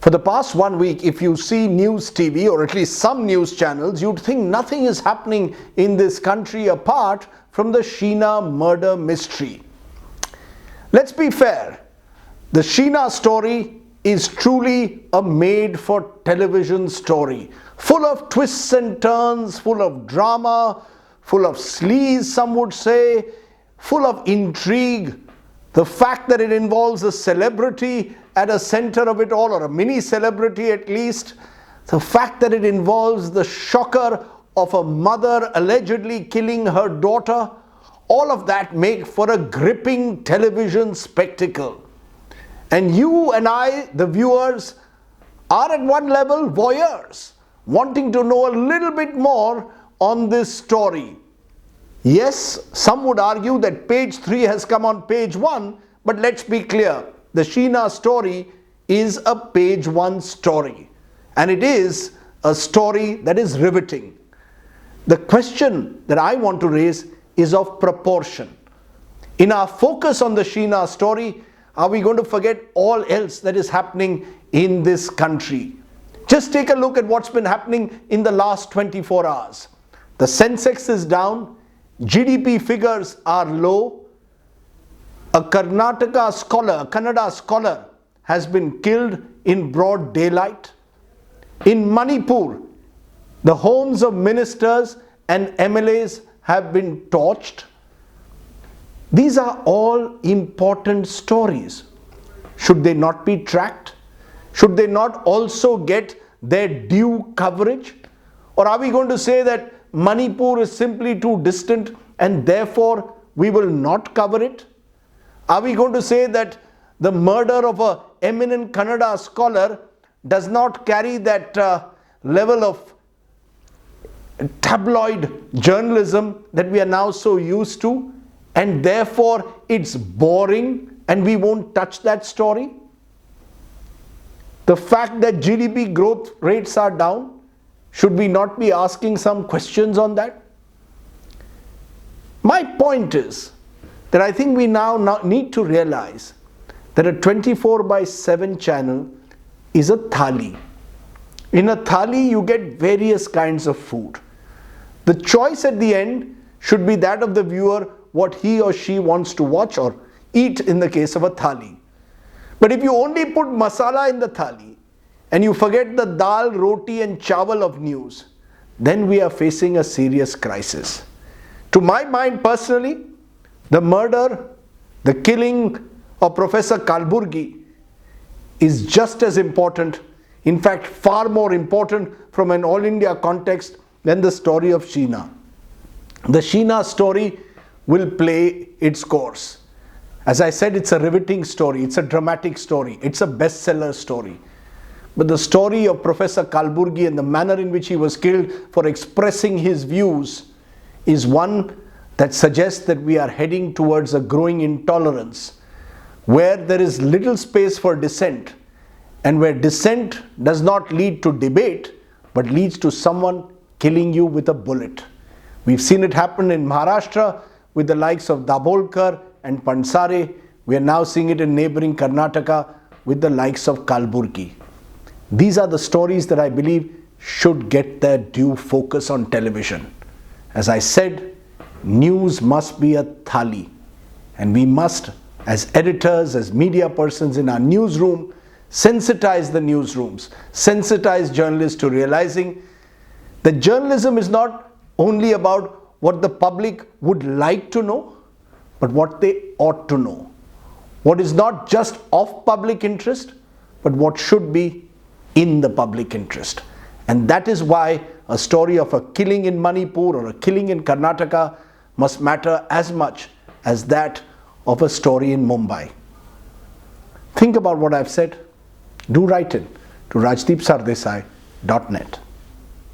For the past 1 week, if you see news TV or at least some news channels, you'd think nothing is happening in this country apart from the Sheena murder mystery. Let's be fair. The Sheena story is truly a made-for-television story, full of twists and turns, full of drama, full of sleaze, some would say, full of intrigue. The fact that it involves a celebrity at a center of it all, or a mini celebrity at least, the fact that it involves the shocker of a mother allegedly killing her daughter, all of that make for a gripping television spectacle. And you and I, the viewers, are at one level voyeurs, wanting to know a little bit more on this story. Yes, some would argue that page 3 has come on page 1, but let's be clear. The Sheena story is a page 1 story, and it is a story that is riveting. The question that I want to raise is of proportion. In our focus on the Sheena story, are we going to forget all else that is happening in this country? Just take a look at what's been happening in the last 24 hours. The Sensex is down, GDP figures are low, a Kannada scholar has been killed in broad daylight. In Manipur, the homes of ministers and MLAs have been torched. These are all important stories. Should they not be tracked? Should they not also get their due coverage? Or are we going to say that Manipur is simply too distant and therefore we will not cover it? Are we going to say that the murder of an eminent Kannada scholar does not carry that level of tabloid journalism that we are now so used to, and therefore it's boring and we won't touch that story? The fact that GDP growth rates are down, should we not be asking some questions on that? My point is that I think we now need to realize that a 24/7 channel is a thali. In a thali, you get various kinds of food. The choice at the end should be that of the viewer, what he or she wants to watch or eat in the case of a thali. But if you only put masala in the thali and you forget the dal, roti and chawal of news, then we are facing a serious crisis. To my mind personally, the murder, the killing of Professor Kalburgi is just as important, in fact far more important from an all India context than the story of Sheena. The Sheena story will play its course. As I said, it's a riveting story, it's a dramatic story, it's a bestseller story. But the story of Professor Kalburgi and the manner in which he was killed for expressing his views is one that suggests that we are heading towards a growing intolerance, where there is little space for dissent, and where dissent does not lead to debate, but leads to someone killing you with a bullet. We've seen it happen in Maharashtra with the likes of Dabolkar and Pansare. We are now seeing it in neighboring Karnataka with the likes of Kalburgi. These are the stories that I believe should get their due focus on television. As I said, news must be a thali, and we must, as editors, as media persons in our newsroom, sensitize the newsrooms, sensitize journalists to realizing that journalism is not only about what the public would like to know, but what they ought to know. What is not just of public interest, but what should be in the public interest. And that is why a story of a killing in Manipur or a killing in Karnataka must matter as much as that of a story in Mumbai. Think about what I've said. Do write in to rajdeepsardesai.net.